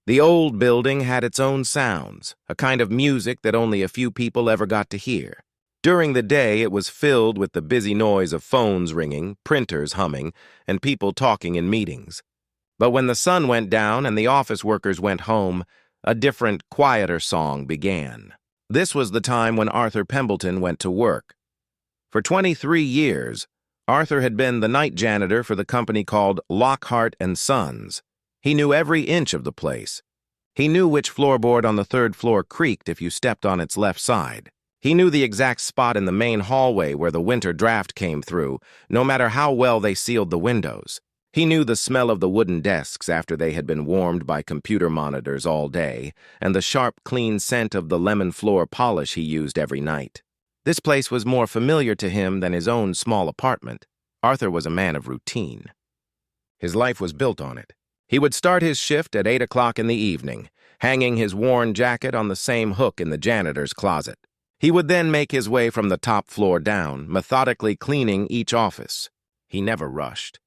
The old building had its own sounds, a kind of music that only a few people ever got to hear. During the day, it was filled with the busy noise of phones ringing, printers humming, and people talking in meetings. But when the sun went down and the office workers went home, a different, quieter song began. This was the time when Arthur Pembleton went to work. For 23 years, Arthur had been the night janitor for the company called Lockhart & Sons. He knew every inch of the place. He knew which floorboard on the third floor creaked if you stepped on its left side. He knew the exact spot in the main hallway where the winter draft came through, no matter how well they sealed the windows. He knew the smell of the wooden desks after they had been warmed by computer monitors all day, and the sharp, clean scent of the lemon floor polish he used every night. This place was more familiar to him than his own small apartment. Arthur was a man of routine. His life was built on it. He would start his shift at 8 o'clock in the evening, hanging his worn jacket on the same hook in the janitor's closet. He would then make his way from the top floor down, methodically cleaning each office. He never rushed.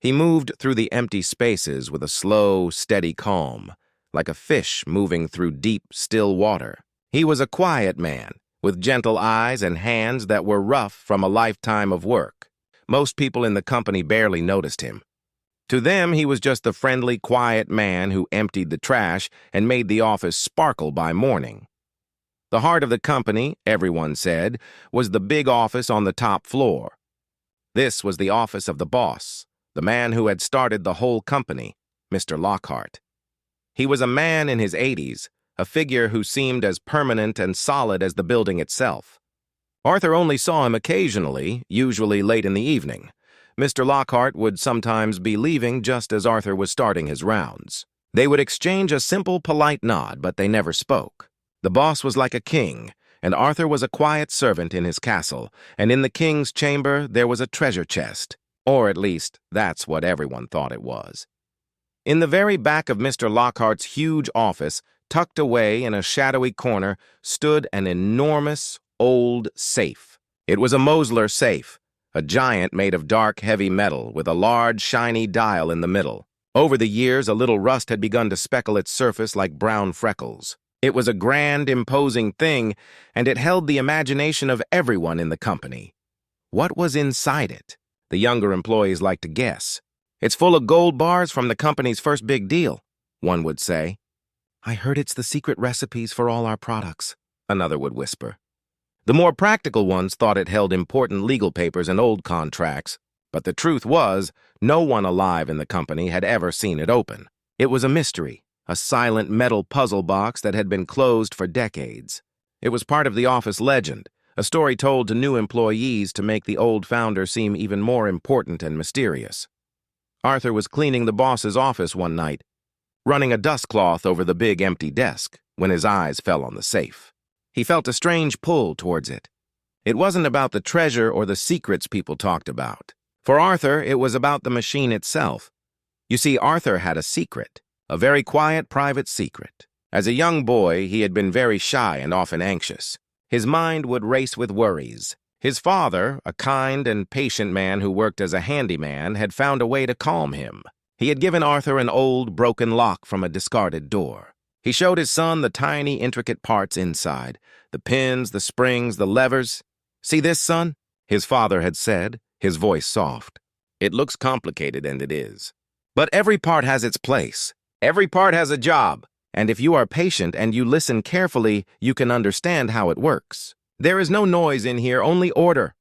He moved through the empty spaces with a slow, steady calm, like a fish moving through deep, still water. He was a quiet man, with gentle eyes and hands that were rough from a lifetime of work. Most people in the company barely noticed him. To them, he was just the friendly, quiet man who emptied the trash and made the office sparkle by morning. The heart of the company, everyone said, was the big office on the top floor. This was the office of the boss, the man who had started the whole company, Mr. Lockhart. He was a man in his 80s, a figure who seemed as permanent and solid as the building itself. Arthur only saw him occasionally, usually late in the evening. Mr. Lockhart would sometimes be leaving just as Arthur was starting his rounds. They would exchange a simple, polite nod, but they never spoke. The boss was like a king, and Arthur was a quiet servant in his castle, and in the king's chamber there was a treasure chest, or at least that's what everyone thought it was. In the very back of Mr. Lockhart's huge office, tucked away in a shadowy corner, stood an enormous, old safe. It was a Mosler safe, a giant made of dark, heavy metal with a large, shiny dial in the middle. Over the years, a little rust had begun to speckle its surface like brown freckles. It was a grand, imposing thing, and it held the imagination of everyone in the company. What was inside it? The younger employees liked to guess. "It's full of gold bars from the company's first big deal," one would say. "I heard it's the secret recipes for all our products," another would whisper. The more practical ones thought it held important legal papers and old contracts, but the truth was, no one alive in the company had ever seen it open. It was a mystery, a silent metal puzzle box that had been closed for decades. It was part of the office legend, a story told to new employees to make the old founder seem even more important and mysterious. Arthur was cleaning the boss's office one night, running a dust cloth over the big empty desk, when his eyes fell on the safe. He felt a strange pull towards it. It wasn't about the treasure or the secrets people talked about. For Arthur, it was about the machine itself. You see, Arthur had a secret, a very quiet, private secret. As a young boy, he had been very shy and often anxious. His mind would race with worries. His father, a kind and patient man who worked as a handyman, had found a way to calm him. He had given Arthur an old, broken lock from a discarded door. He showed his son the tiny, intricate parts inside, the pins, the springs, the levers. "See this, son?" his father had said, his voice soft. "It looks complicated, and it is. But every part has its place. Every part has a job. And if you are patient and you listen carefully, you can understand how it works. There is no noise in here, only order."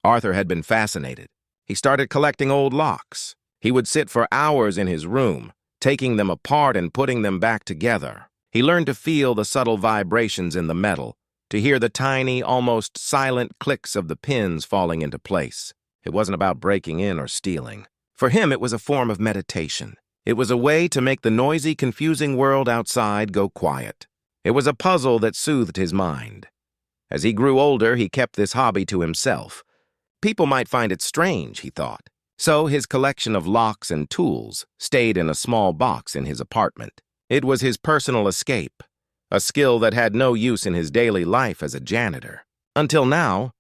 Arthur had been fascinated. He started collecting old locks. He would sit for hours in his room, taking them apart and putting them back together. He learned to feel the subtle vibrations in the metal, to hear the tiny, almost silent clicks of the pins falling into place. It wasn't about breaking in or stealing. For him, it was a form of meditation. It was a way to make the noisy, confusing world outside go quiet. It was a puzzle that soothed his mind. As he grew older, he kept this hobby to himself. People might find it strange, he thought. So his collection of locks and tools stayed in a small box in his apartment. It was his personal escape, a skill that had no use in his daily life as a janitor. Until now,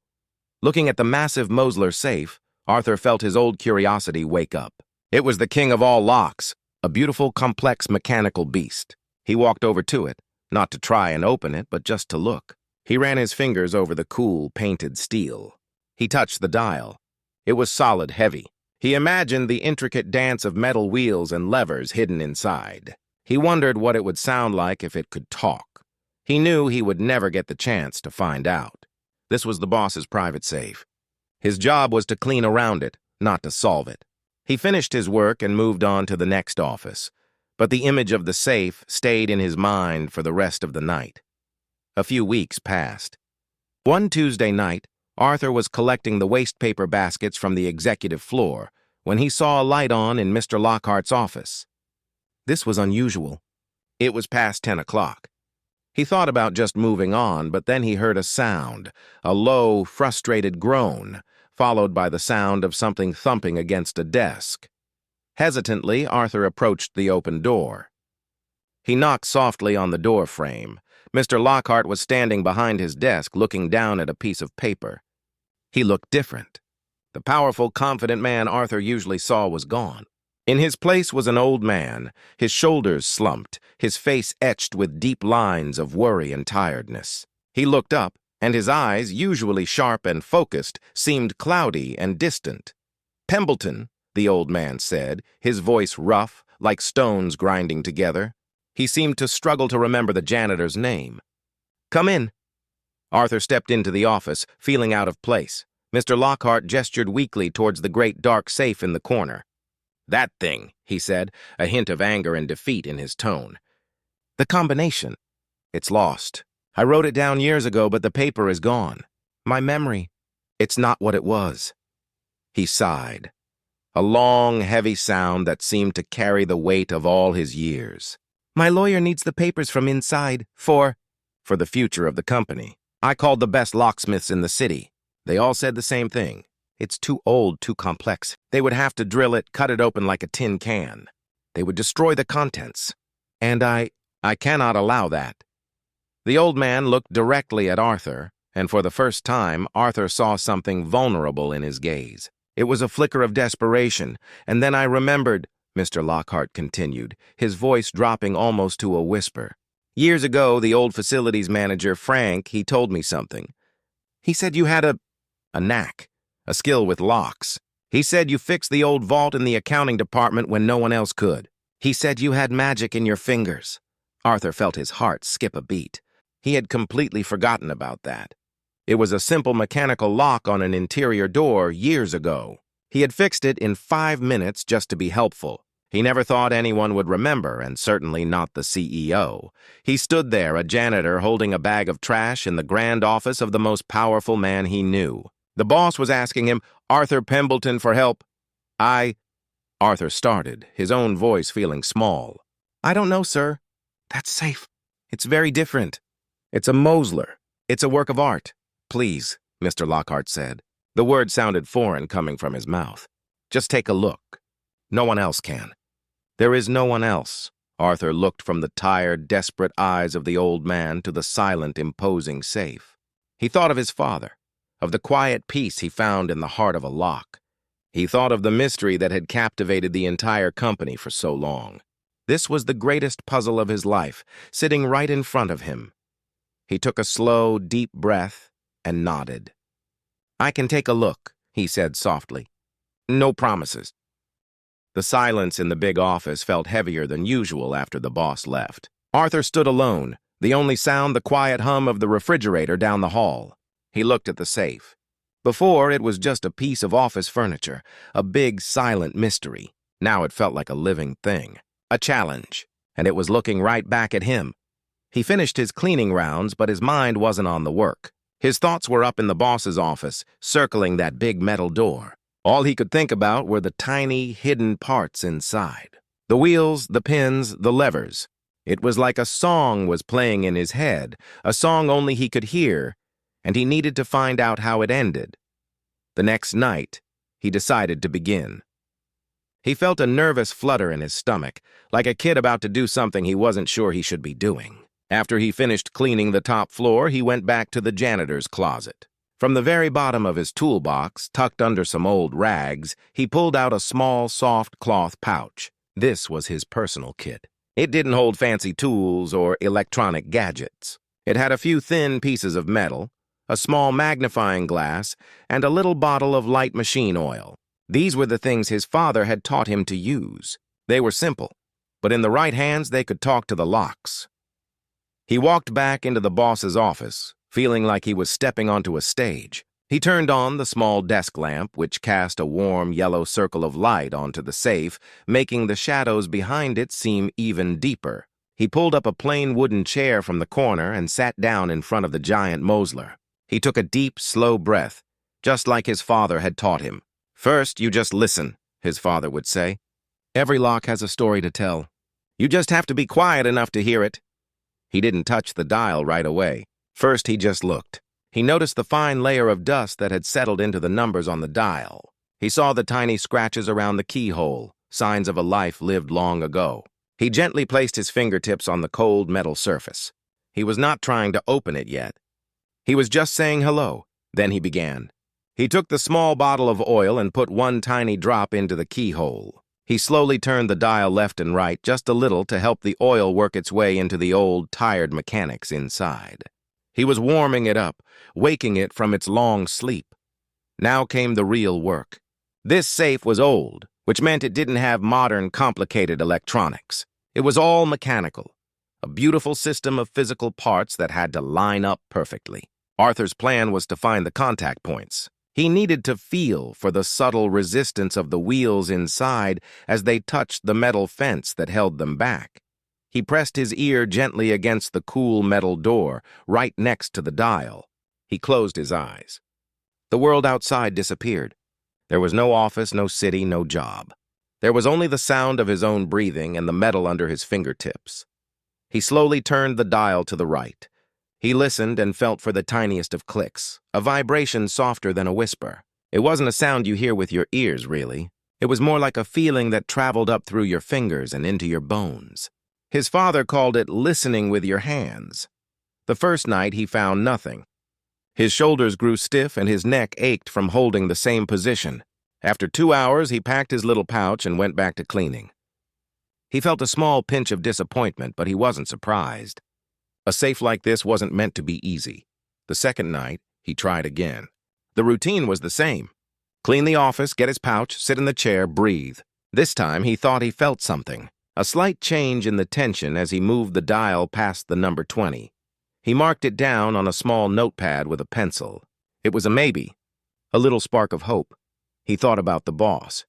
looking at the massive Mosler safe, Arthur felt his old curiosity wake up. It was the king of all locks, a beautiful, complex mechanical beast. He walked over to it, not to try and open it, but just to look. He ran his fingers over the cool, painted steel. He touched the dial. It was solid heavy. He imagined the intricate dance of metal wheels and levers hidden inside. He wondered what it would sound like if it could talk. He knew he would never get the chance to find out. This was the boss's private safe. His job was to clean around it, not to solve it. He finished his work and moved on to the next office, but the image of the safe stayed in his mind for the rest of the night. A few weeks passed. One Tuesday night, Arthur was collecting the waste paper baskets from the executive floor when he saw a light on in Mr. Lockhart's office. This was unusual. It was past 10 o'clock. He thought about just moving on, but then he heard a sound, a low, frustrated groan, followed by the sound of something thumping against a desk. Hesitantly, Arthur approached the open door. He knocked softly on the door frame. Mr. Lockhart was standing behind his desk, looking down at a piece of paper. He looked different. The powerful, confident man Arthur usually saw was gone. In his place was an old man, his shoulders slumped, his face etched with deep lines of worry and tiredness. He looked up, and his eyes, usually sharp and focused, seemed cloudy and distant. "Pembleton," the old man said, his voice rough, like stones grinding together. He seemed to struggle to remember the janitor's name. "Come in." Arthur stepped into the office, feeling out of place. Mr. Lockhart gestured weakly towards the great dark safe in the corner. "That thing," he said, a hint of anger and defeat in his tone. "The combination. It's lost. I wrote it down years ago, but the paper is gone. My memory, it's not what it was." He sighed. A long, heavy sound that seemed to carry the weight of all his years. "My lawyer needs the papers from inside for the future of the company. I called the best locksmiths in the city. They all said the same thing. It's too old, too complex. They would have to drill it, cut it open like a tin can. They would destroy the contents. And I cannot allow that." The old man looked directly at Arthur, and for the first time, Arthur saw something vulnerable in his gaze. It was a flicker of desperation, and then I remembered, Mr. Lockhart continued, his voice dropping almost to a whisper. "Years ago, the old facilities manager, Frank, he told me something. He said you had a knack. A skill with locks. He said you fixed the old vault in the accounting department when no one else could. He said you had magic in your fingers." Arthur felt his heart skip a beat. He had completely forgotten about that. It was a simple mechanical lock on an interior door years ago. He had fixed it in 5 minutes just to be helpful. He never thought anyone would remember, and certainly not the CEO. He stood there, a janitor holding a bag of trash in the grand office of the most powerful man he knew. The boss was asking him, "Arthur Pembleton, for help." Arthur started, his own voice feeling small. "I don't know, sir. That's safe. It's very different. It's a Mosler. It's a work of art." "Please," Mr. Lockhart said. The word sounded foreign coming from his mouth. "Just take a look. No one else can." "There is no one else." Arthur looked from the tired, desperate eyes of the old man to the silent, imposing safe. He thought of his father, of the quiet peace he found in the heart of a lock. He thought of the mystery that had captivated the entire company for so long. This was the greatest puzzle of his life, sitting right in front of him. He took a slow, deep breath and nodded. "I can take a look," he said softly. "No promises." The silence in the big office felt heavier than usual after the boss left. Arthur stood alone, the only sound the quiet hum of the refrigerator down the hall. He looked at the safe. Before, it was just a piece of office furniture, a big, silent mystery. Now it felt like a living thing, a challenge, and it was looking right back at him. He finished his cleaning rounds, but his mind wasn't on the work. His thoughts were up in the boss's office, circling that big metal door. All he could think about were the tiny, hidden parts inside. The wheels, the pins, the levers. It was like a song was playing in his head, a song only he could hear, and he needed to find out how it ended. The next night, he decided to begin. He felt a nervous flutter in his stomach, like a kid about to do something he wasn't sure he should be doing. After he finished cleaning the top floor, he went back to the janitor's closet. From the very bottom of his toolbox, tucked under some old rags, he pulled out a small, soft cloth pouch. This was his personal kit. It didn't hold fancy tools or electronic gadgets. It had a few thin pieces of metal, a small magnifying glass, and a little bottle of light machine oil. These were the things his father had taught him to use. They were simple, but in the right hands they could talk to the locks. He walked back into the boss's office, feeling like he was stepping onto a stage. He turned on the small desk lamp, which cast a warm yellow circle of light onto the safe, making the shadows behind it seem even deeper. He pulled up a plain wooden chair from the corner and sat down in front of the giant Mosler. He took a deep, slow breath, just like his father had taught him. "First, you just listen," his father would say. "Every lock has a story to tell. You just have to be quiet enough to hear it." He didn't touch the dial right away. First, he just looked. He noticed the fine layer of dust that had settled into the numbers on the dial. He saw the tiny scratches around the keyhole, signs of a life lived long ago. He gently placed his fingertips on the cold metal surface. He was not trying to open it yet. He was just saying hello. Then he began. He took the small bottle of oil and put one tiny drop into the keyhole. He slowly turned the dial left and right just a little to help the oil work its way into the old, tired mechanics inside. He was warming it up, waking it from its long sleep. Now came the real work. This safe was old, which meant it didn't have modern, complicated electronics. It was all mechanical, a beautiful system of physical parts that had to line up perfectly. Arthur's plan was to find the contact points. He needed to feel for the subtle resistance of the wheels inside as they touched the metal fence that held them back. He pressed his ear gently against the cool metal door, right next to the dial. He closed his eyes. The world outside disappeared. There was no office, no city, no job. There was only the sound of his own breathing and the metal under his fingertips. He slowly turned the dial to the right. He listened and felt for the tiniest of clicks, a vibration softer than a whisper. It wasn't a sound you hear with your ears, really. It was more like a feeling that traveled up through your fingers and into your bones. His father called it listening with your hands. The first night he found nothing. His shoulders grew stiff and his neck ached from holding the same position. After 2 hours, he packed his little pouch and went back to cleaning. He felt a small pinch of disappointment, but he wasn't surprised. A safe like this wasn't meant to be easy. The second night, he tried again. The routine was the same. Clean the office, get his pouch, sit in the chair, breathe. This time, he thought he felt something. A slight change in the tension as he moved the dial past the number 20. He marked it down on a small notepad with a pencil. It was a maybe, a little spark of hope. He thought about the boss.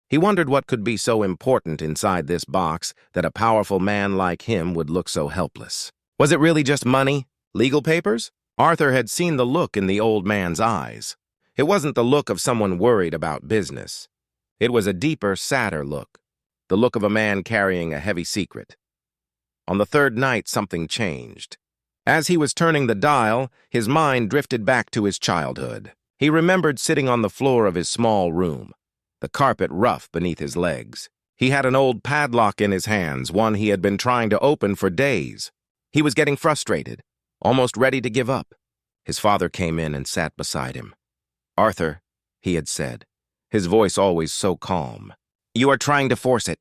He wondered what could be so important inside this box that a powerful man like him would look so helpless. Was it really just money? Legal papers? Arthur had seen the look in the old man's eyes. It wasn't the look of someone worried about business. It was a deeper, sadder look. The look of a man carrying a heavy secret. On the third night, something changed. As he was turning the dial, his mind drifted back to his childhood. He remembered sitting on the floor of his small room, the carpet rough beneath his legs. He had an old padlock in his hands, one he had been trying to open for days. He was getting frustrated, almost ready to give up. His father came in and sat beside him. "Arthur," he had said, his voice always so calm, "you are trying to force it.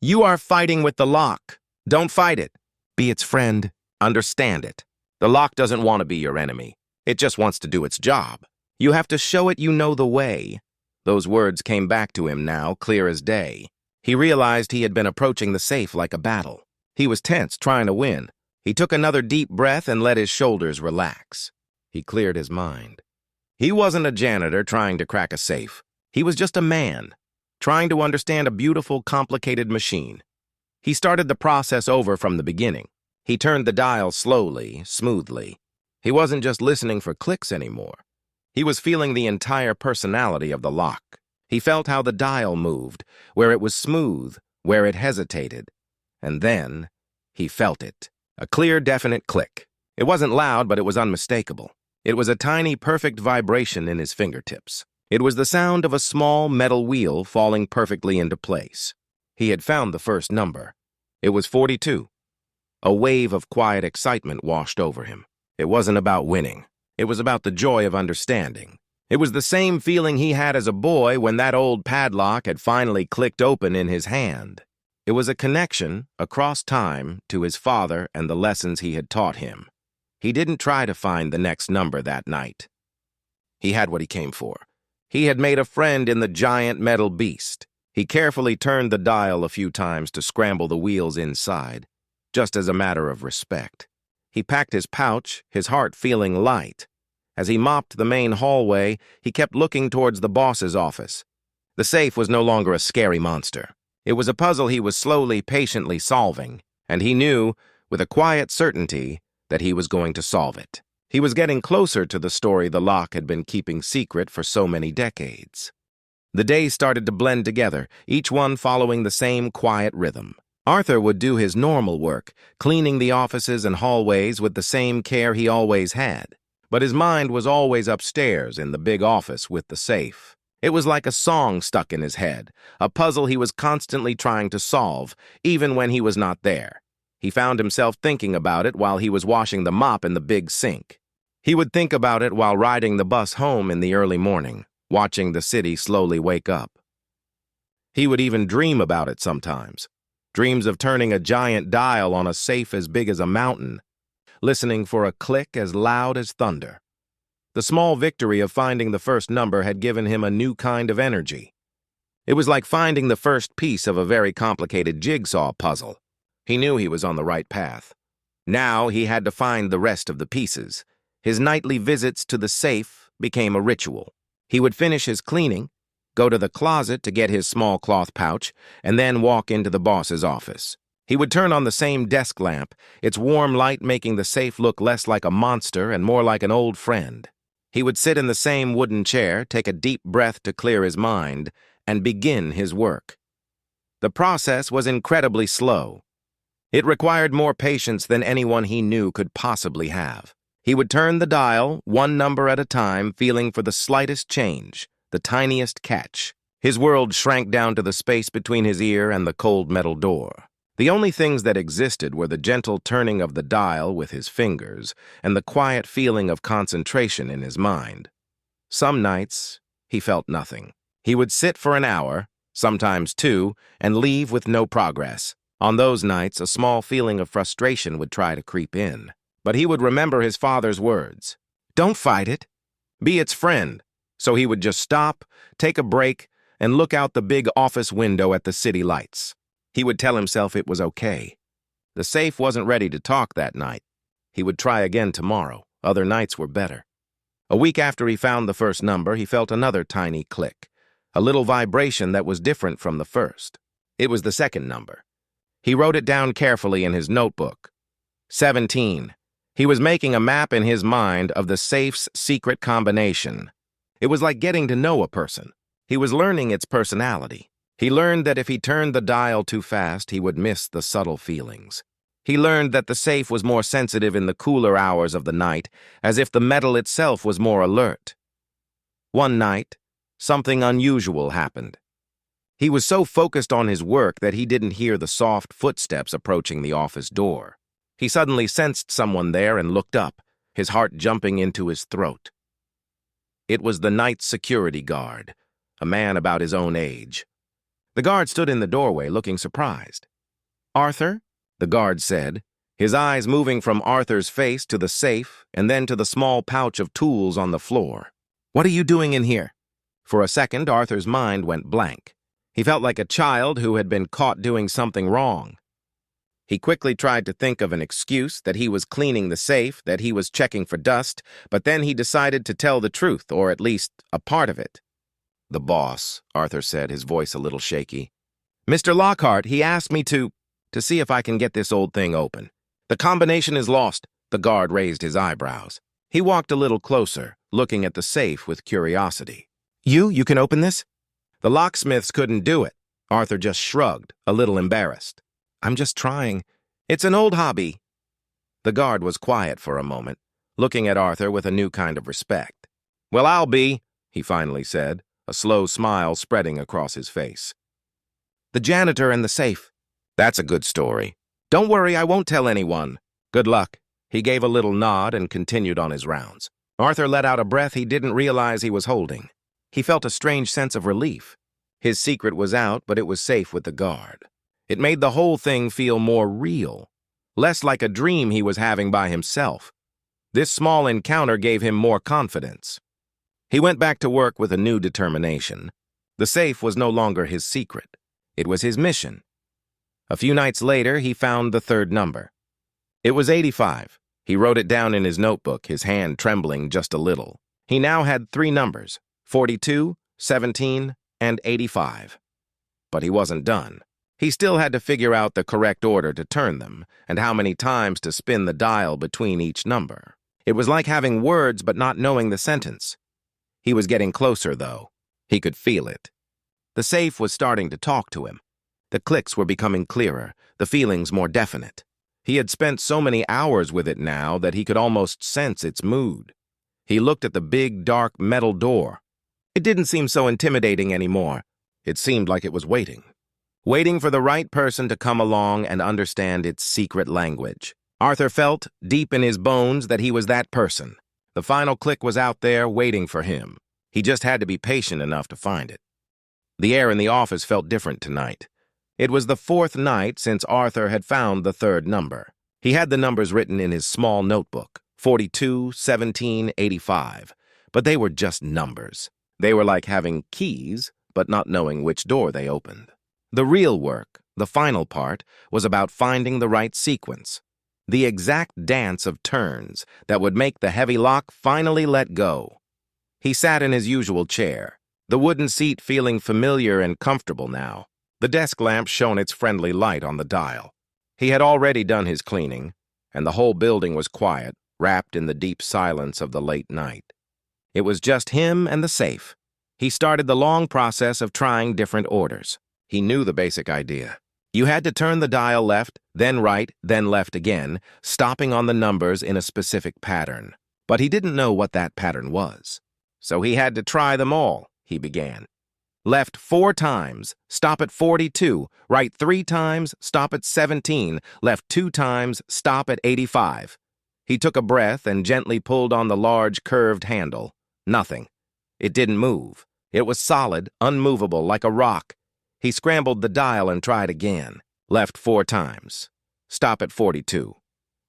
You are fighting with the lock. Don't fight it. Be its friend. Understand it. The lock doesn't want to be your enemy. It just wants to do its job. You have to show it you know the way." Those words came back to him now, clear as day. He realized he had been approaching the safe like a battle. He was tense, trying to win. He took another deep breath and let his shoulders relax. He cleared his mind. He wasn't a janitor trying to crack a safe. He was just a man, trying to understand a beautiful, complicated machine. He started the process over from the beginning. He turned the dial slowly, smoothly. He wasn't just listening for clicks anymore. He was feeling the entire personality of the lock. He felt how the dial moved, where it was smooth, where it hesitated. And then, he felt it. A clear, definite click. It wasn't loud, but it was unmistakable. It was a tiny, perfect vibration in his fingertips. It was the sound of a small metal wheel falling perfectly into place. He had found the first number. It was 42. A wave of quiet excitement washed over him. It wasn't about winning. It was about the joy of understanding. It was the same feeling he had as a boy when that old padlock had finally clicked open in his hand. It was a connection, across time, to his father and the lessons he had taught him. He didn't try to find the next number that night. He had what he came for. He had made a friend in the giant metal beast. He carefully turned the dial a few times to scramble the wheels inside, just as a matter of respect. He packed his pouch, his heart feeling light. As he mopped the main hallway, he kept looking towards the boss's office. The safe was no longer a scary monster. It was a puzzle he was slowly, patiently solving, and he knew, with a quiet certainty, that he was going to solve it. He was getting closer to the story the lock had been keeping secret for so many decades. The days started to blend together, each one following the same quiet rhythm. Arthur would do his normal work, cleaning the offices and hallways with the same care he always had. But his mind was always upstairs in the big office with the safe. It was like a song stuck in his head, a puzzle he was constantly trying to solve, even when he was not there. He found himself thinking about it while he was washing the mop in the big sink. He would think about it while riding the bus home in the early morning, watching the city slowly wake up. He would even dream about it sometimes. Dreams of turning a giant dial on a safe as big as a mountain, listening for a click as loud as thunder. The small victory of finding the first number had given him a new kind of energy. It was like finding the first piece of a very complicated jigsaw puzzle. He knew he was on the right path. Now he had to find the rest of the pieces. His nightly visits to the safe became a ritual. He would finish his cleaning, go to the closet to get his small cloth pouch, and then walk into the boss's office. He would turn on the same desk lamp, its warm light making the safe look less like a monster and more like an old friend. He would sit in the same wooden chair, take a deep breath to clear his mind, and begin his work. The process was incredibly slow. It required more patience than anyone he knew could possibly have. He would turn the dial, one number at a time, feeling for the slightest change, the tiniest catch. His world shrank down to the space between his ear and the cold metal door. The only things that existed were the gentle turning of the dial with his fingers and the quiet feeling of concentration in his mind. Some nights, he felt nothing. He would sit for an hour, sometimes two, and leave with no progress. On those nights, a small feeling of frustration would try to creep in. But he would remember his father's words. Don't fight it. Be its friend. So he would just stop, take a break, and look out the big office window at the city lights. He would tell himself it was okay. The safe wasn't ready to talk that night. He would try again tomorrow. Other nights were better. A week after he found the first number, he felt another tiny click, a little vibration that was different from the first. It was the second number. He wrote it down carefully in his notebook. 17. He was making a map in his mind of the safe's secret combination. It was like getting to know a person. He was learning its personality. He learned that if he turned the dial too fast, he would miss the subtle feelings. He learned that the safe was more sensitive in the cooler hours of the night, as if the metal itself was more alert. One night, something unusual happened. He was so focused on his work that he didn't hear the soft footsteps approaching the office door. He suddenly sensed someone there and looked up, his heart jumping into his throat. It was the night security guard, a man about his own age. The guard stood in the doorway, looking surprised. "Arthur?" the guard said, his eyes moving from Arthur's face to the safe and then to the small pouch of tools on the floor. "What are you doing in here?" For a second, Arthur's mind went blank. He felt like a child who had been caught doing something wrong. He quickly tried to think of an excuse, that he was cleaning the safe, that he was checking for dust, but then he decided to tell the truth, or at least a part of it. "The boss," Arthur said, his voice a little shaky. "Mr. Lockhart, he asked me to see if I can get this old thing open. The combination is lost." The guard raised his eyebrows. He walked a little closer, looking at the safe with curiosity. You can open this?" "The locksmiths couldn't do it." Arthur just shrugged, a little embarrassed. "I'm just trying. It's an old hobby." The guard was quiet for a moment, looking at Arthur with a new kind of respect. "Well, I'll be," he finally said, a slow smile spreading across his face. "The janitor and the safe." "That's a good story. Don't worry, I won't tell anyone. Good luck." He gave a little nod and continued on his rounds. Arthur let out a breath he didn't realize he was holding. He felt a strange sense of relief. His secret was out, but it was safe with the guard. It made the whole thing feel more real, less like a dream he was having by himself. This small encounter gave him more confidence. He went back to work with a new determination. The safe was no longer his secret. It was his mission. A few nights later, he found the third number. It was 85. He wrote it down in his notebook, his hand trembling just a little. He now had 3 numbers, 42, 17, and 85. But he wasn't done. He still had to figure out the correct order to turn them, and how many times to spin the dial between each number. It was like having words but not knowing the sentence. He was getting closer, though. He could feel it. The safe was starting to talk to him. The clicks were becoming clearer, the feelings more definite. He had spent so many hours with it now that he could almost sense its mood. He looked at the big, dark metal door. It didn't seem so intimidating anymore. It seemed like it was waiting for the right person to come along and understand its secret language. Arthur felt, deep in his bones, that he was that person. The final click was out there waiting for him. He just had to be patient enough to find it. The air in the office felt different tonight. It was the 4th night since Arthur had found the third number. He had the numbers written in his small notebook, 42, 17, 85. But they were just numbers. They were like having keys, but not knowing which door they opened. The real work, the final part, was about finding the right sequence. The exact dance of turns that would make the heavy lock finally let go. He sat in his usual chair, the wooden seat feeling familiar and comfortable now. The desk lamp shone its friendly light on the dial. He had already done his cleaning, and the whole building was quiet, wrapped in the deep silence of the late night. It was just him and the safe. He started the long process of trying different orders. He knew the basic idea. You had to turn the dial left, then right, then left again, stopping on the numbers in a specific pattern. But he didn't know what that pattern was. So he had to try them all, he began. Left 4 times, stop at 42, right 3 times, stop at 17, left 2 times, stop at 85. He took a breath and gently pulled on the large curved handle. Nothing. It didn't move. It was solid, unmovable, like a rock. He scrambled the dial and tried again. Left 4 times. Stop at 42.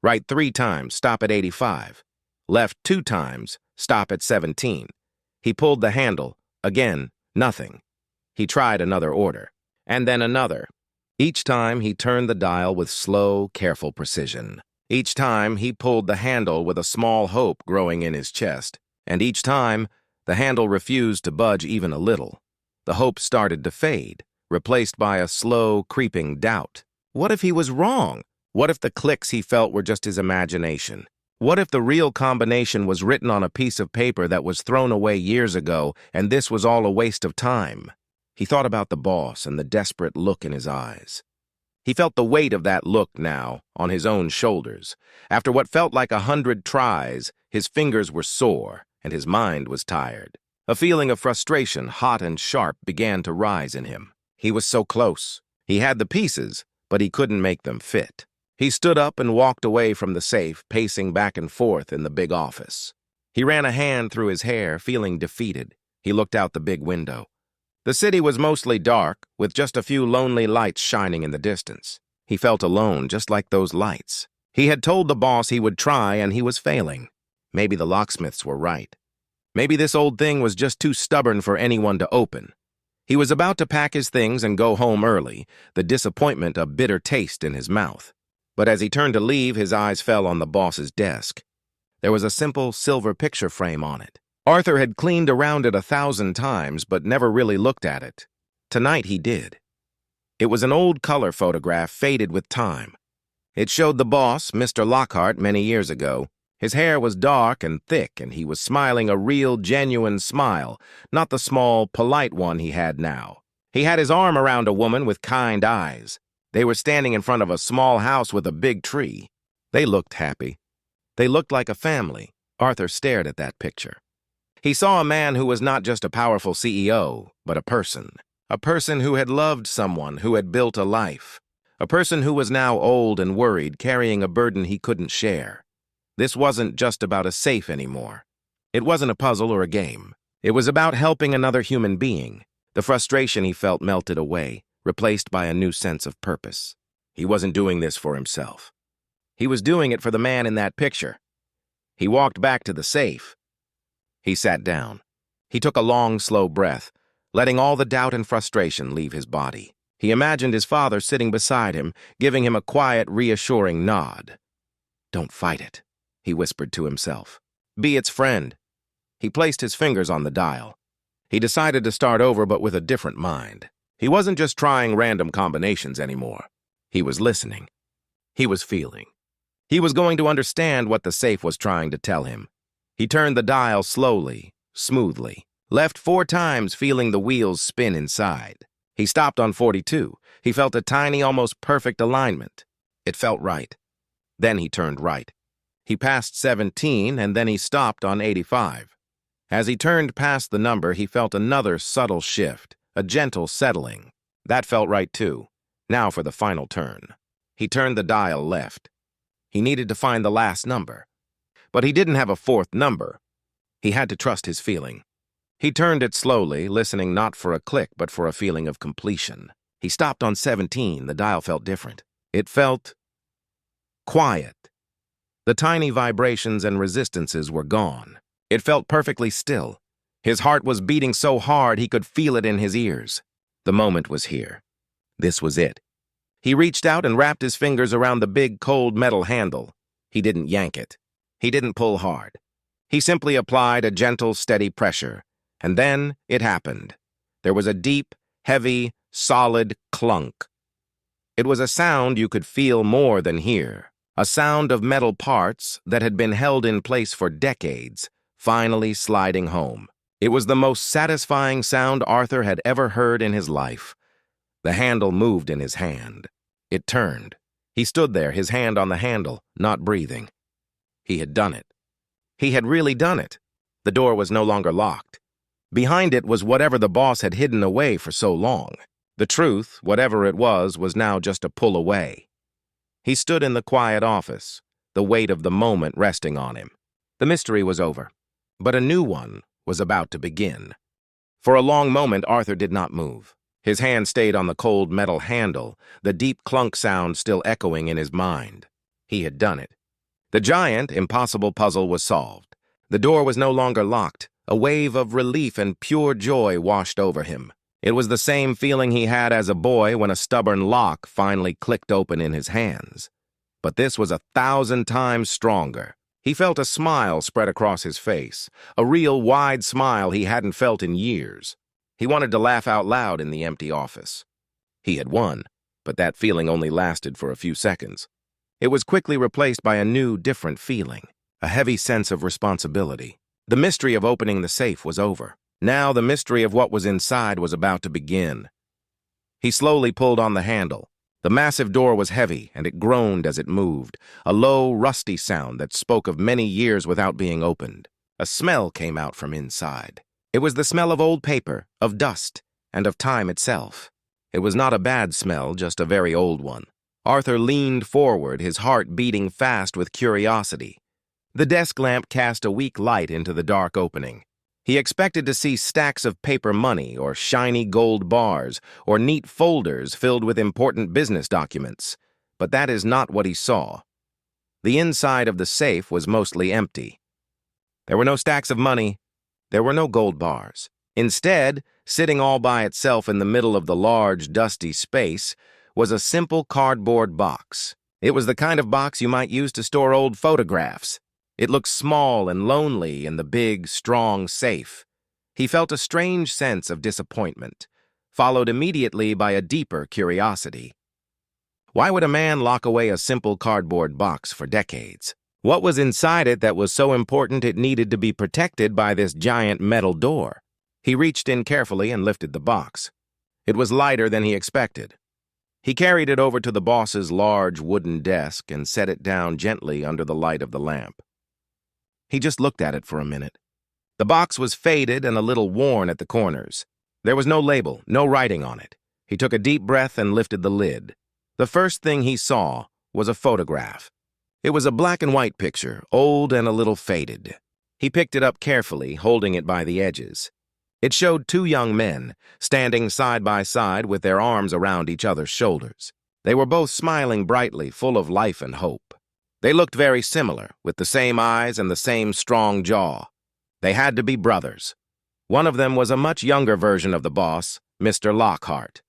Right 3 times, stop at 85. Left 2 times, stop at 17. He pulled the handle. Again, nothing. He tried another order, and then another. Each time he turned the dial with slow, careful precision. Each time he pulled the handle with a small hope growing in his chest. And each time, the handle refused to budge even a little. The hope started to fade, replaced by a slow, creeping doubt. What if he was wrong? What if the clicks he felt were just his imagination? What if the real combination was written on a piece of paper that was thrown away years ago, and this was all a waste of time? He thought about the boss and the desperate look in his eyes. He felt the weight of that look now on his own shoulders. After what felt like 100 tries, his fingers were sore and his mind was tired. A feeling of frustration, hot and sharp, began to rise in him. He was so close. He had the pieces, but he couldn't make them fit. He stood up and walked away from the safe, pacing back and forth in the big office. He ran a hand through his hair, feeling defeated. He looked out the big window. The city was mostly dark, with just a few lonely lights shining in the distance. He felt alone, just like those lights. He had told the boss he would try, and he was failing. Maybe the locksmiths were right. Maybe this old thing was just too stubborn for anyone to open. He was about to pack his things and go home early, the disappointment a bitter taste in his mouth. But as he turned to leave, his eyes fell on the boss's desk. There was a simple silver picture frame on it. Arthur had cleaned around it 1,000 times, but never really looked at it. Tonight he did. It was an old color photograph, faded with time. It showed the boss, Mr. Lockhart, many years ago. His hair was dark and thick, and he was smiling a real, genuine smile, not the small, polite one he had now. He had his arm around a woman with kind eyes. They were standing in front of a small house with a big tree. They looked happy. They looked like a family. Arthur stared at that picture. He saw a man who was not just a powerful CEO, but a person who had loved someone, who had built a life, a person who was now old and worried, carrying a burden he couldn't share. This wasn't just about a safe anymore. It wasn't a puzzle or a game. It was about helping another human being. The frustration he felt melted away. replaced by a new sense of purpose. He wasn't doing this for himself. He was doing it for the man in that picture. He walked back to the safe. He sat down. He took a long, slow breath, letting all the doubt and frustration leave his body. He imagined his father sitting beside him, giving him a quiet, reassuring nod. "Don't fight it," he whispered to himself. "Be its friend." He placed his fingers on the dial. He decided to start over, but with a different mind. He wasn't just trying random combinations anymore. He was listening. He was feeling. He was going to understand what the safe was trying to tell him. He turned the dial slowly, smoothly, left 4 times, feeling the wheels spin inside. He stopped on 42. He felt a tiny, almost perfect alignment. It felt right. Then he turned right. He passed 17, and then he stopped on 85. As he turned past the number, he felt another subtle shift, a gentle settling. That felt right too. Now for the final turn. He turned the dial left. He needed to find the last number. But he didn't have a 4th number. He had to trust his feeling. He turned it slowly, listening not for a click, but for a feeling of completion. He stopped on 17. The dial felt different. It felt quiet. The tiny vibrations and resistances were gone. It felt perfectly still. His heart was beating so hard he could feel it in his ears. The moment was here. This was it. He reached out and wrapped his fingers around the big, cold metal handle. He didn't yank it. He didn't pull hard. He simply applied a gentle, steady pressure. And then it happened. There was a deep, heavy, solid clunk. It was a sound you could feel more than hear. A sound of metal parts that had been held in place for decades, finally sliding home. It was the most satisfying sound Arthur had ever heard in his life. The handle moved in his hand. It turned. He stood there, his hand on the handle, not breathing. He had done it. He had really done it. The door was no longer locked. Behind it was whatever the boss had hidden away for so long. The truth, whatever it was now just a pull away. He stood in the quiet office, the weight of the moment resting on him. The mystery was over, but a new one was about to begin. For a long moment, Arthur did not move. His hand stayed on the cold metal handle, the deep clunk sound still echoing in his mind. He had done it. The giant, impossible puzzle was solved. The door was no longer locked. A wave of relief and pure joy washed over him. It was the same feeling he had as a boy when a stubborn lock finally clicked open in his hands. But this was 1,000 times stronger. He felt a smile spread across his face, a real wide smile he hadn't felt in years. He wanted to laugh out loud in the empty office. He had won, but that feeling only lasted for a few seconds. It was quickly replaced by a new, different feeling, a heavy sense of responsibility. The mystery of opening the safe was over. Now the mystery of what was inside was about to begin. He slowly pulled on the handle. The massive door was heavy, and it groaned as it moved, a low, rusty sound that spoke of many years without being opened. A smell came out from inside. It was the smell of old paper, of dust, and of time itself. It was not a bad smell, just a very old one. Arthur leaned forward, his heart beating fast with curiosity. The desk lamp cast a weak light into the dark opening. He expected to see stacks of paper money, or shiny gold bars, or neat folders filled with important business documents. But that is not what he saw. The inside of the safe was mostly empty. There were no stacks of money. There were no gold bars. Instead, sitting all by itself in the middle of the large, dusty space, was a simple cardboard box. It was the kind of box you might use to store old photographs. It looked small and lonely in the big, strong safe. He felt a strange sense of disappointment, followed immediately by a deeper curiosity. Why would a man lock away a simple cardboard box for decades? What was inside it that was so important it needed to be protected by this giant metal door? He reached in carefully and lifted the box. It was lighter than he expected. He carried it over to the boss's large wooden desk and set it down gently under the light of the lamp. He just looked at it for a minute. The box was faded and a little worn at the corners. There was no label, no writing on it. He took a deep breath and lifted the lid. The first thing he saw was a photograph. It was a black and white picture, old and a little faded. He picked it up carefully, holding it by the edges. It showed two young men, standing side by side with their arms around each other's shoulders. They were both smiling brightly, full of life and hope. They looked very similar, with the same eyes and the same strong jaw. They had to be brothers. One of them was a much younger version of the boss, Mr. Lockhart.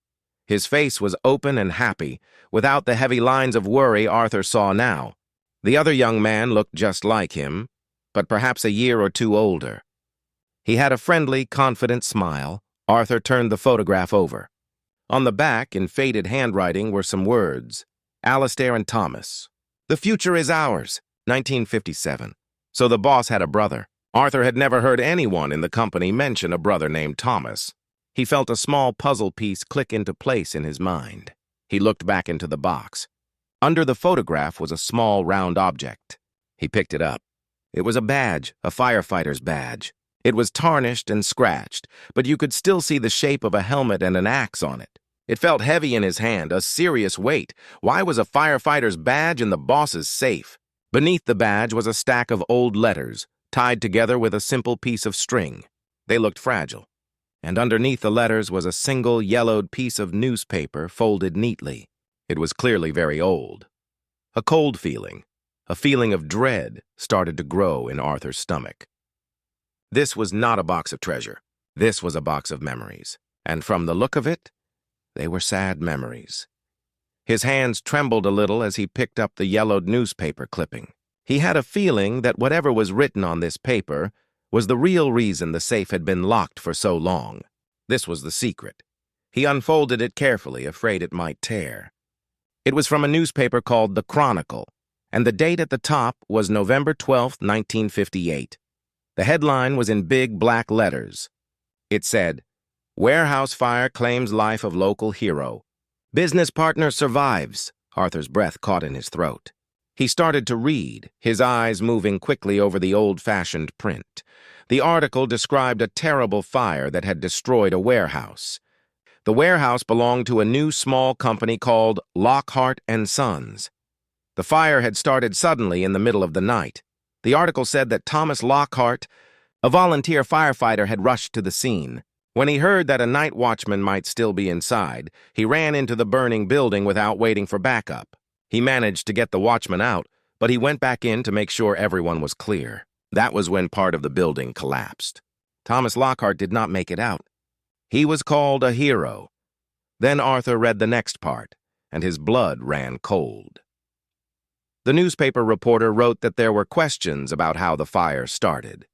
His face was open and happy, without the heavy lines of worry Arthur saw now. The other young man looked just like him, but perhaps a year or two older. He had a friendly, confident smile. Arthur turned the photograph over. On the back, in faded handwriting, were some words: Alistair and Thomas. The future is ours, 1957. So the boss had a brother. Arthur had never heard anyone in the company mention a brother named Thomas. He felt a small puzzle piece click into place in his mind. He looked back into the box. Under the photograph was a small, round object. He picked it up. It was a badge, a firefighter's badge. It was tarnished and scratched, but you could still see the shape of a helmet and an axe on it. It felt heavy in his hand, a serious weight. Why was a firefighter's badge in the boss's safe? Beneath the badge was a stack of old letters, tied together with a simple piece of string. They looked fragile. And underneath the letters was a single yellowed piece of newspaper folded neatly. It was clearly very old. A cold feeling, a feeling of dread, started to grow in Arthur's stomach. This was not a box of treasure. This was a box of memories. And from the look of it, they were sad memories. His hands trembled a little as he picked up the yellowed newspaper clipping. He had a feeling that whatever was written on this paper was the real reason the safe had been locked for so long. This was the secret. He unfolded it carefully, afraid it might tear. It was from a newspaper called The Chronicle, and the date at the top was November 12, 1958. The headline was in big black letters. It said, "Warehouse fire claims life of local hero. Business partner survives." Arthur's breath caught in his throat. He started to read, his eyes moving quickly over the old-fashioned print. The article described a terrible fire that had destroyed a warehouse. The warehouse belonged to a new small company called Lockhart & Sons. The fire had started suddenly in the middle of the night. The article said that Thomas Lockhart, a volunteer firefighter, had rushed to the scene. When he heard that a night watchman might still be inside, he ran into the burning building without waiting for backup. He managed to get the watchman out, but he went back in to make sure everyone was clear. That was when part of the building collapsed. Thomas Lockhart did not make it out. He was called a hero. Then Arthur read the next part, and his blood ran cold. The newspaper reporter wrote that there were questions about how the fire started.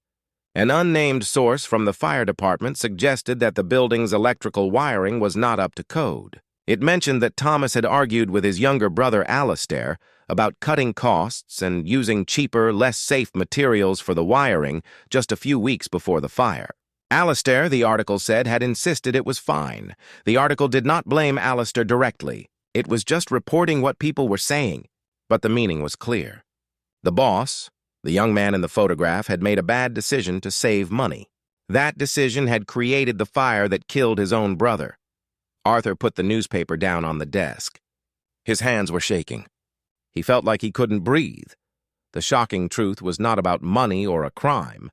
An unnamed source from the fire department suggested that the building's electrical wiring was not up to code. It mentioned that Thomas had argued with his younger brother Alistair about cutting costs and using cheaper, less safe materials for the wiring just a few weeks before the fire. Alistair, the article said, had insisted it was fine. The article did not blame Alistair directly. It was just reporting what people were saying. But the meaning was clear. The boss, the young man in the photograph, had made a bad decision to save money. That decision had created the fire that killed his own brother. Arthur put the newspaper down on the desk. His hands were shaking. He felt like he couldn't breathe. The shocking truth was not about money or a crime.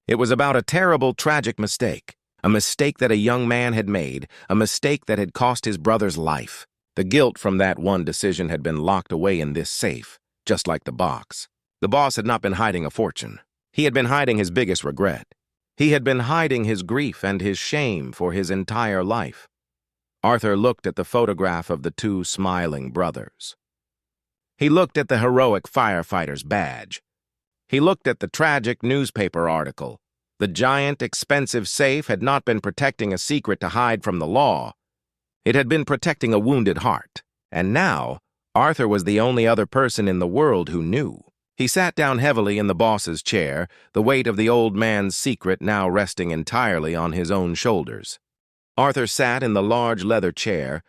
It was about a terrible, tragic mistake. A mistake that a young man had made, a mistake that had cost his brother's life. The guilt from that one decision had been locked away in this safe, just like the box. The boss had not been hiding a fortune. He had been hiding his biggest regret. He had been hiding his grief and his shame for his entire life. Arthur looked at the photograph of the two smiling brothers. He looked at the heroic firefighter's badge. He looked at the tragic newspaper article. The giant, expensive safe had not been protecting a secret to hide from the law. It had been protecting a wounded heart. And now, Arthur was the only other person in the world who knew. He sat down heavily in the boss's chair, the weight of the old man's secret now resting entirely on his own shoulders. Arthur sat in the large leather chair,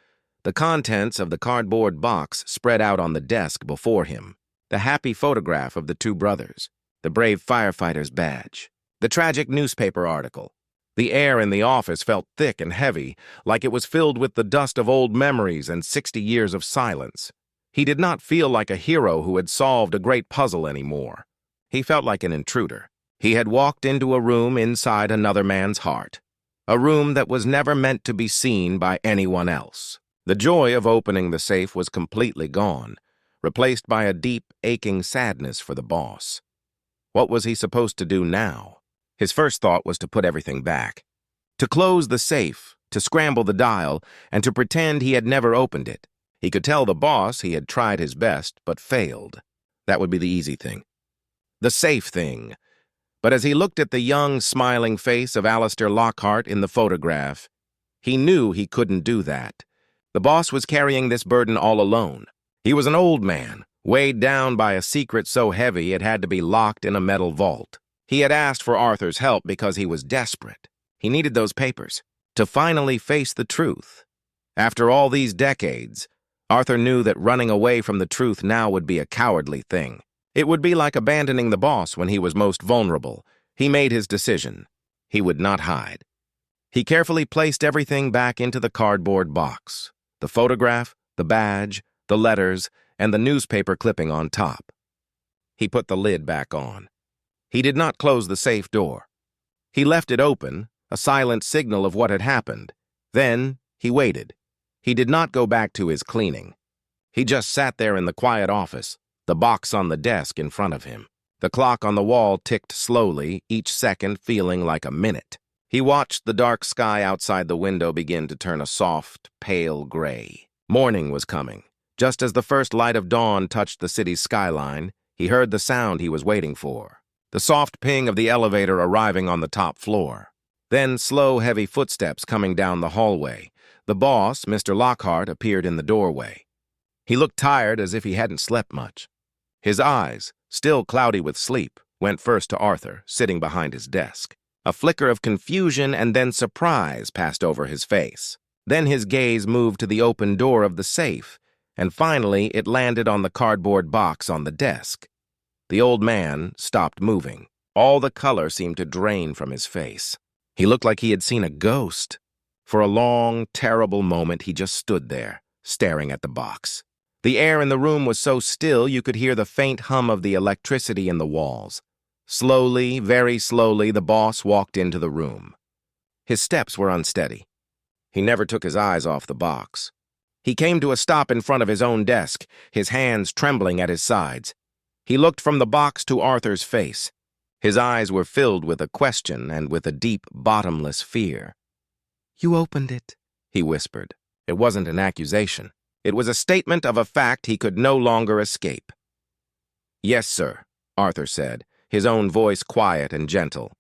the contents of the cardboard box spread out on the desk before him, the happy photograph of the two brothers, the brave firefighter's badge, the tragic newspaper article. The air in the office felt thick and heavy, like it was filled with the dust of old memories and 60 years of silence. He did not feel like a hero who had solved a great puzzle anymore. He felt like an intruder. He had walked into a room inside another man's heart. a room that was never meant to be seen by anyone else. The joy of opening the safe was completely gone, replaced by a deep, aching sadness for the boss. What was he supposed to do now? His first thought was to put everything back, to close the safe, to scramble the dial, and to pretend he had never opened it. He could tell the boss he had tried his best, but failed. That would be the easy thing. The safe thing. But as he looked at the young, smiling face of Alistair Lockhart in the photograph, he knew he couldn't do that. The boss was carrying this burden all alone. He was an old man, weighed down by a secret so heavy it had to be locked in a metal vault. He had asked for Arthur's help because he was desperate. He needed those papers to finally face the truth. After all these decades, Arthur knew that running away from the truth now would be a cowardly thing. It would be like abandoning the boss when he was most vulnerable. He made his decision. He would not hide. He carefully placed everything back into the cardboard box. The photograph, the badge, the letters, and the newspaper clipping on top. He put the lid back on. He did not close the safe door. He left it open, a silent signal of what had happened. Then he waited. He did not go back to his cleaning. He just sat there in the quiet office, the box on the desk in front of him. The clock on the wall ticked slowly, each second feeling like a minute. He watched the dark sky outside the window begin to turn a soft, pale gray. Morning was coming. Just as the first light of dawn touched the city's skyline, he heard the sound he was waiting for. The soft ping of the elevator arriving on the top floor. Then slow, heavy footsteps coming down the hallway. The boss, Mr. Lockhart, appeared in the doorway. He looked tired, as if he hadn't slept much. His eyes, still cloudy with sleep, went first to Arthur, sitting behind his desk. A flicker of confusion and then surprise passed over his face. Then his gaze moved to the open door of the safe, and finally it landed on the cardboard box on the desk. The old man stopped moving. All the color seemed to drain from his face. He looked like he had seen a ghost. For a long, terrible moment, he just stood there, staring at the box. The air in the room was so still you could hear the faint hum of the electricity in the walls. Slowly, very slowly, the boss walked into the room. His steps were unsteady. He never took his eyes off the box. He came to a stop in front of his own desk, his hands trembling at his sides. He looked from the box to Arthur's face. His eyes were filled with a question and with a deep, bottomless fear. "You opened it," he whispered. It wasn't an accusation. It was a statement of a fact he could no longer escape. "Yes, sir," Arthur said, his own voice quiet and gentle.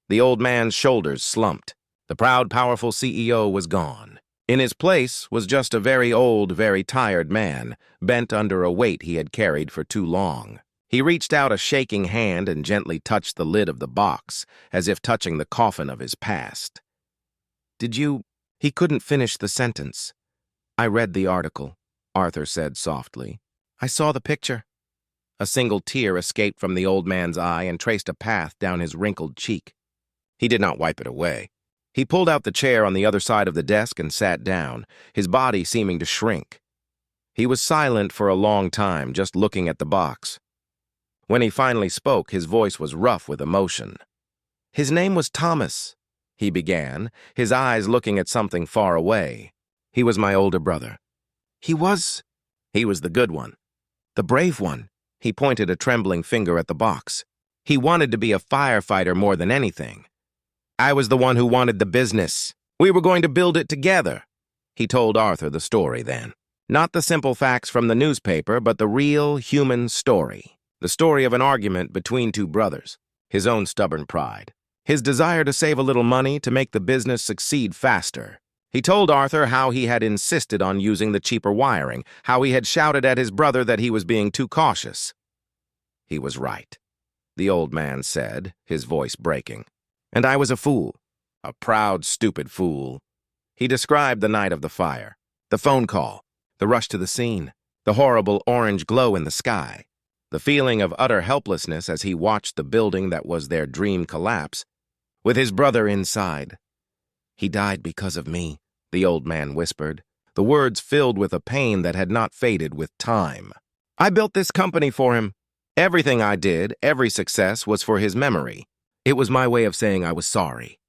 The old man's shoulders slumped. The proud, powerful CEO was gone. In his place was just a very old, very tired man, bent under a weight he had carried for too long. He reached out a shaking hand and gently touched the lid of the box, as if touching the coffin of his past. "Did you—" He couldn't finish the sentence. "I read the article," Arthur said softly. "I saw the picture." A single tear escaped from the old man's eye and traced a path down his wrinkled cheek. He did not wipe it away. He pulled out the chair on the other side of the desk and sat down, his body seeming to shrink. He was silent for a long time, just looking at the box. When he finally spoke, his voice was rough with emotion. "His name was Thomas," he began, his eyes looking at something far away. "He was my older brother." He was the good one. The brave one." He pointed a trembling finger at the box. "He wanted to be a firefighter more than anything. I was the one who wanted the business. We were going to build it together." He told Arthur the story then. Not the simple facts from the newspaper, but the real human story. The story of an argument between two brothers. His own stubborn pride. His desire to save a little money to make the business succeed faster. He told Arthur how he had insisted on using the cheaper wiring, how he had shouted at his brother that he was being too cautious. He was right, the old man said, his voice breaking. And I was a fool. A proud, stupid fool. He described the night of the fire, the phone call, the rush to the scene, the horrible orange glow in the sky, the feeling of utter helplessness as he watched the building that was their dream collapse, with his brother inside. "He died because of me," the old man whispered, the words filled with a pain that had not faded with time. "I built this company for him. Everything I did, every success, was for his memory. It was my way of saying I was sorry."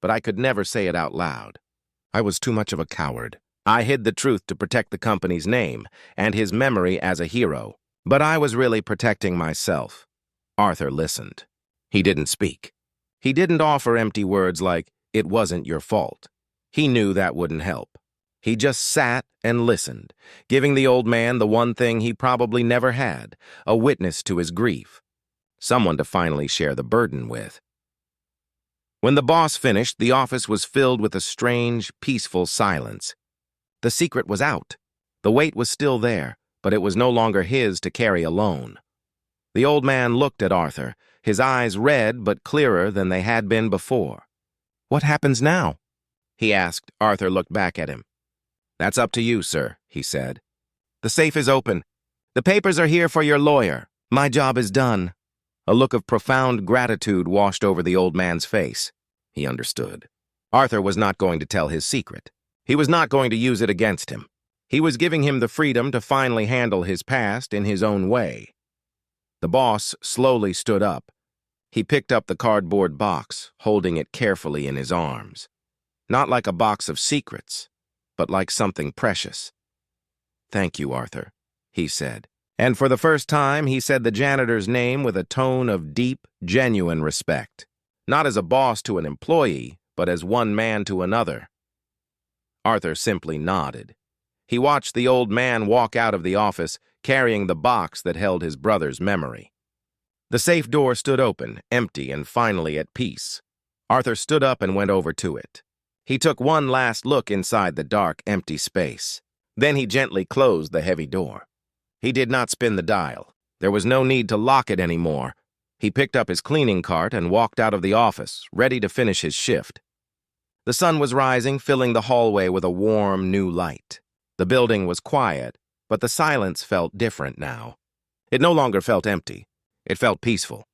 but I could never say it out loud. I was too much of a coward. I hid the truth to protect the company's name and his memory as a hero, but I was really protecting myself. Arthur listened. He didn't speak. He didn't offer empty words like, "It wasn't your fault." He knew that wouldn't help. He just sat and listened, giving the old man the one thing he probably never had, a witness to his grief, someone to finally share the burden with. When the boss finished, the office was filled with a strange, peaceful silence. The secret was out. The weight was still there, but it was no longer his to carry alone. The old man looked at Arthur, his eyes red but clearer than they had been before. "What happens now?" he asked. Arthur looked back at him. "That's up to you, sir," he said. "The safe is open. The papers are here for your lawyer. My job is done." A look of profound gratitude washed over the old man's face. He understood. Arthur was not going to tell his secret. He was not going to use it against him. He was giving him the freedom to finally handle his past in his own way. The boss slowly stood up. He picked up the cardboard box, holding it carefully in his arms. Not like a box of secrets, but like something precious. "Thank you, Arthur," he said. And for the first time, he said the janitor's name with a tone of deep, genuine respect. Not as a boss to an employee, but as one man to another. Arthur simply nodded. He watched the old man walk out of the office, carrying the box that held his brother's memory. The safe door stood open, empty and finally at peace. Arthur stood up and went over to it. He took one last look inside the dark, empty space. Then he gently closed the heavy door. He did not spin the dial. There was no need to lock it anymore. He picked up his cleaning cart and walked out of the office, ready to finish his shift. The sun was rising, filling the hallway with a warm, new light. The building was quiet, but the silence felt different now. It no longer felt empty. It felt peaceful.